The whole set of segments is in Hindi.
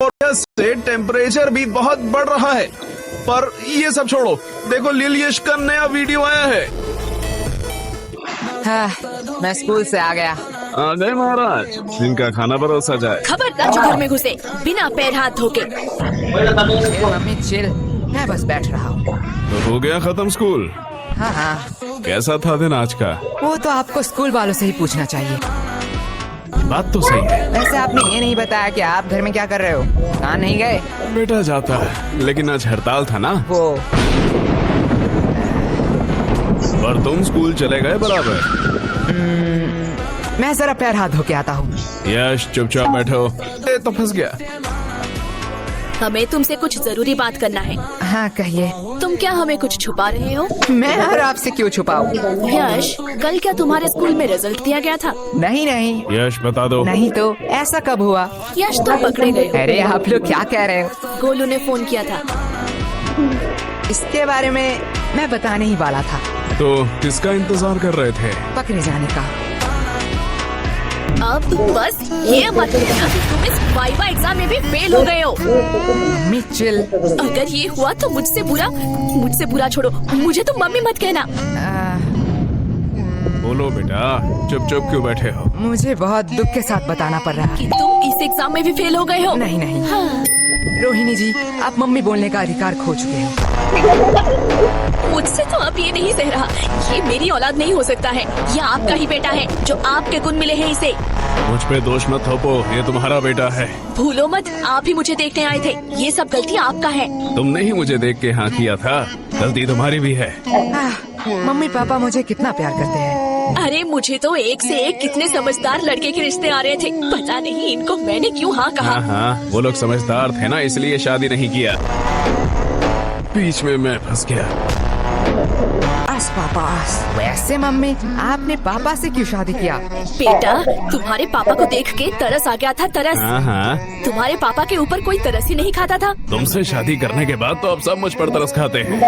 वजह से टेम्परेचर भी बहुत बढ़ रहा है। पर ये सब छोड़ो, देखो लिलियश का नया वीडियो आया है। हाँ, मैं स्कूल से आ गया। आ गए महाराज, जिनका खाना परोसा जाए। खबरदार जो घर में घुसे बिना पैर हाथ धोके। मम्मी चिल, मैं बस बैठ रहा हूँ। तो हो गया खत्म स्कूल? हाँ, कैसा था दिन आज का? वो तो आपको स्कूल वालों से ही पूछना चाहिए। बात तो सही है। वैसे आपने ये नहीं बताया कि आप घर में क्या कर रहे हो? कहाँ नहीं गए? बेटा जाता है, लेकिन आज हड़ताल था ना। वो पर तुम स्कूल चले गए बराबर। मैं जरा पैर हाथ धो के आता हूँ। यश चुपचाप बैठो। तो फंस गया। हमें तुमसे कुछ जरूरी बात करना है। हाँ कहिए। तुम क्या हमें कुछ छुपा रहे हो? मैं और आपसे क्यों छुपाऊं? यश, कल क्या तुम्हारे स्कूल में रिजल्ट दिया गया था? नहीं। यश बता दो। नहीं तो ऐसा कब हुआ? यश तुम पकड़े गए हो। अरे आप लोग क्या कह रहे हो? गोलू ने फोन किया था। इसके बारे में मैं बताने ही वाला था। तो किसका इंतजार कर रहे थे? पकड़े जाने का। अब बस ये मत कहना कि तुम इस वाइवा एग्जाम में भी फेल हो गए हो। Mummy chill. अगर ये हुआ तो मुझसे बुरा छोड़ो, मुझे तुम मम्मी मत कहना। बोलो बेटा, चुप चुप क्यों बैठे हो? मुझे बहुत दुख के साथ बताना पड़ रहा कि है। तुम इस एग्जाम में भी फेल हो गए हो। नहीं। हाँ। रोहिणी जी, आप मम्मी बोलने का अधिकार खो चुके हैं। मुझसे तो अब ये नहीं सह रहा। ये मेरी औलाद नहीं हो सकता है। ये आपका ही बेटा है, जो आपके गुण मिले हैं इसे। मुझ पे दोष मत थोपो, ये तुम्हारा बेटा है। भूलो मत, आप ही मुझे देखने आए थे। ये सब गलती आपका है। तुमने ही मुझे देख के हाँ किया था, गलती तुम्हारी भी है। मम्मी पापा मुझे कितना प्यार करते हैं। अरे मुझे तो एक से एक कितने समझदार लड़के के रिश्ते आ रहे थे। पता नहीं इनको मैंने क्यों हाँ कहा। हाँ, वो लोग समझदार थे ना, इसलिए शादी नहीं किया। बीच में मैं फंस गया। पापा वैसे मम्मी, आपने पापा से क्यों शादी किया? बेटा, तुम्हारे पापा को देख के तरस आ गया था। तरस। हाँ। तुम्हारे पापा के ऊपर कोई तरस ही नहीं खाता था। तुमसे शादी करने के बाद तो अब सब मुझ पर तरस खाते हैं।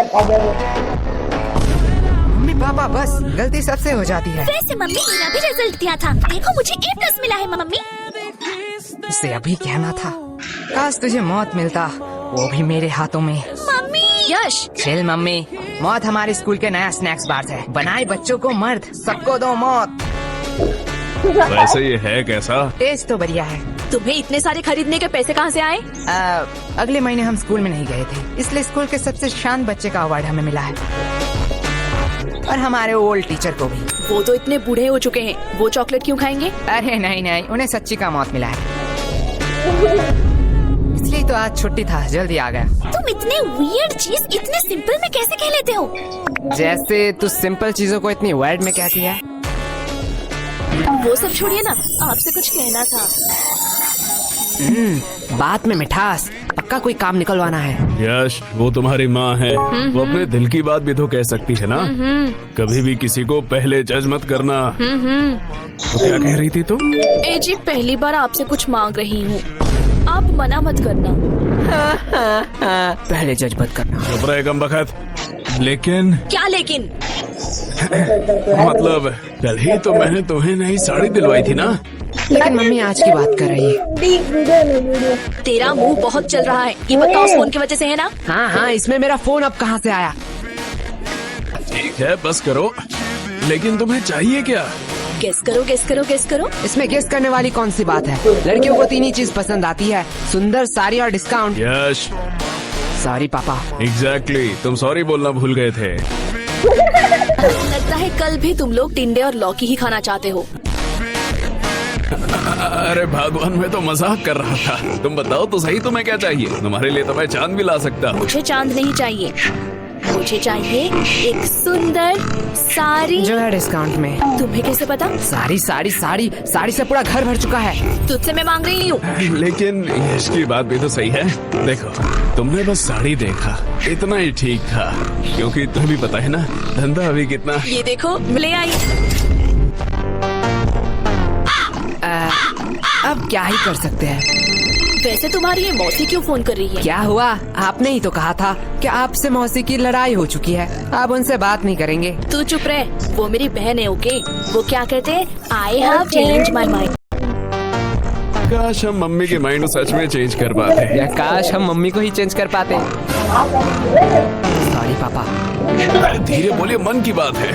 मम्मी पापा बस गलती सबसे हो जाती है। वैसे मम्मी, मेरा भी रिजल्ट दिया था। देखो मुझे A+ मिला है मम्मी। इसे अभी कहना था। काश तुझे मौत मिलता, वो भी मेरे हाथों में। मम्मी यश, चिल मम्मी, मौत हमारे स्कूल के नया स्नैक्स बार है। बनाए बच्चों को मर्द, सबको दो मौत। वैसे ये है कैसा? टेस्ट तो बढ़िया है। तुम्हें इतने सारे खरीदने के पैसे कहाँ से आए? अगले महीने हम स्कूल में नहीं गए थे, इसलिए स्कूल के सबसे शांत बच्चे का अवार्ड हमें मिला है। और हमारे ओल्ड टीचर को भी। वो तो इतने बूढ़े हो चुके हैं, वो चॉकलेट क्यों खाएंगे? अरे नहीं, उन्हें सच्ची का मौत मिला है, इसलिए तो आज छुट्टी था, जल्दी आ गया। तुम इतने वियर्ड चीज इतने सिंपल में कैसे कह लेते हो? जैसे तू सिंपल चीजों को इतनी वर्ड में कहती है। वो सब छोड़िए ना, आपसे कुछ कहना था। बात में मिठास, पक्का कोई काम निकलवाना है। यश, वो तुम्हारी माँ है, वो अपने दिल की बात भी तो कह सकती है ना। कभी भी किसी को पहले जज मत करना। तो क्या कह रही थी तुम? ए जी, पहली बार आपसे कुछ मांग रही हूँ, आप मना मत करना। पहले जज मत करना। चुप रहे कमबख्त। लेकिन क्या लेकिन? मतलब कल ही तो मैंने तुम्हें नई साड़ी दिलवाई थी ना। लेकिन मम्मी आज की बात कर रही है। तेरा मुंह बहुत चल रहा है, ये पक्का उस फोन की वजह से है ना? हाँ, इसमें मेरा फोन अब कहाँ से आया? ठीक है, बस करो। लेकिन तुम्हें चाहिए क्या? गेस करो। इसमें गेस करने वाली कौन सी बात है? लड़कियों को तीन ही चीज पसंद आती है, सुंदर, साड़ी और डिस्काउंट। यश, सॉरी पापा। एग्जैक्टली, तुम सॉरी बोलना भूल गए थे। लगता है कल भी तुम लोग टिंडे और लौकी ही खाना चाहते हो। अरे भगवान, मैं तो मजाक कर रहा था। तुम बताओ तो सही, तुम्हें क्या चाहिए? तुम्हारे लिए तो मैं चांद भी ला सकता हूँ। मुझे चांद नहीं चाहिए, मुझे चाहिए एक सुंदर साड़ी जो है डिस्काउंट में। तुम्हें कैसे पता? साड़ी से पूरा घर भर चुका है। तुझसे मैं मांग रही हूँ। लेकिन यश की बात भी तो सही है। देखो, तुमने बस साड़ी देखा, इतना ही ठीक था, क्योंकि तुम्हें भी पता है ना धंधा अभी कितना। ये देखो, ले आई। अब क्या ही कर सकते हैं। वैसे तुम्हारी ये मौसी क्यों फोन कर रही है? क्या हुआ? आपने ही तो कहा था कि आपसे मौसी की लड़ाई हो चुकी है, अब उनसे बात नहीं करेंगे। तू चुप रह, वो मेरी बहन है। ओके, वो क्या कहते हैं? I have change my mind. काश हम मम्मी के माइंड सच में चेंज कर पाते। या काश हम मम्मी को ही चेंज कर पाते। सॉरी पापा। अरे धीरे बोलिए, मन की बात है।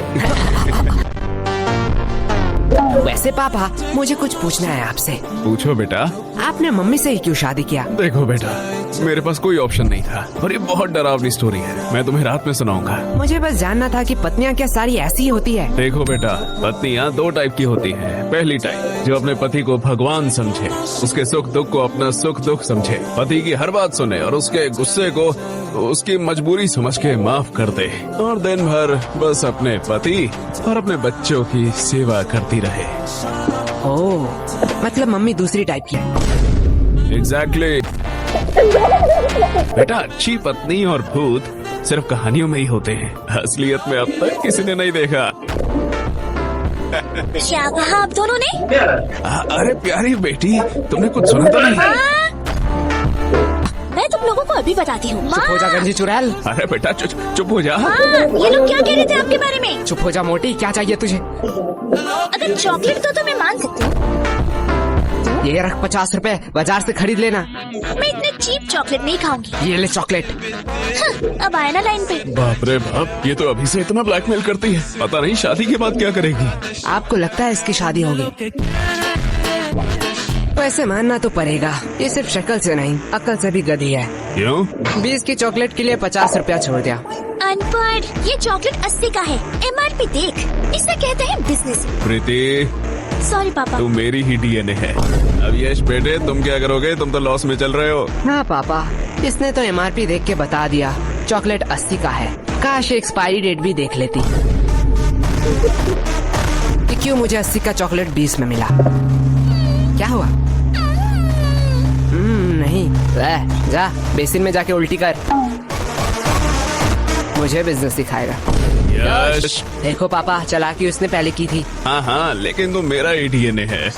वैसे पापा, मुझे कुछ पूछना है आपसे। पूछो बेटा। आपने मम्मी से ही क्यों शादी किया? देखो बेटा, मेरे पास कोई ऑप्शन नहीं था और ये बहुत डरावनी स्टोरी है। मैं तुम्हें रात में सुनाऊंगा। मुझे बस जानना था कि पत्नियां क्या सारी ऐसी ही होती है? देखो बेटा, पत्नियां दो टाइप की होती हैं। पहली टाइप जो अपने पति को भगवान समझे, उसके सुख दुख को अपना सुख दुख समझे, पति की हर बात सुने और उसके गुस्से को उसकी मजबूरी समझ के माफ कर दे और दिन भर बस अपने पति और अपने बच्चों की सेवा करती रहे। ओह, मतलब मम्मी दूसरी टाइप की है। एग्जैक्टली बेटा, अच्छी पत्नी और भूत सिर्फ कहानियों में ही होते हैं, असलियत में अब तक किसी ने नहीं देखा। क्या कहा आप दोनों ने? अरे प्यारी बेटी, तुमने कुछ सुना तो नहीं? मैं तुम लोगों को अभी बताती हूँ। चुप हो जा गंजी चुड़ैल। अरे बेटा चुप हो जा। ये लोग क्या कह रहे थे आपके बारे में? चुप हो जा मोटी, क्या चाहिए तुझे? अगर चॉकलेट तो मैं मान सकती हूँ। ये रख 50 रुपए, बाजार से खरीद लेना। मैं इतने चीप चॉकलेट नहीं खाऊंगी। ये ले चॉकलेट। अब आया ना लाइन पे। बाप रे बाप, ये तो अभी से इतना ब्लैकमेल करती है, पता नहीं शादी के बाद क्या करेगी। आपको लगता है इसकी शादी होगी? वैसे मानना तो पड़ेगा, ये सिर्फ शक्ल से नहीं अक्ल से भी गधी है। क्यों? 20 की चॉकलेट के लिए 50 रुपया छोड़ दिया। अनपढ़, ये चॉकलेट 80 का है। MRP देख, इसे कहते हैं बिजनेस। प्रीति, सॉरी पापा। तुम मेरी ही डीएनए है। अब यश बेटे, तुम क्या करोगे? तुम तो लॉस में चल रहे हो। हाँ पापा, इसने तो MRP देख के बता दिया चॉकलेट 80 का है। काश एक्सपायरी डेट भी देख लेती कि क्यों मुझे 80 का चॉकलेट 20 में मिला। क्या हुआ? नहीं, जा बेसिन में जाके उल्टी कर। मुझे बिजनेस सिखाएगा। यश, देखो पापा, चालाकी उसने पहले की थी। हाँ हाँ, लेकिन तुम मेरा ही डीएनए है।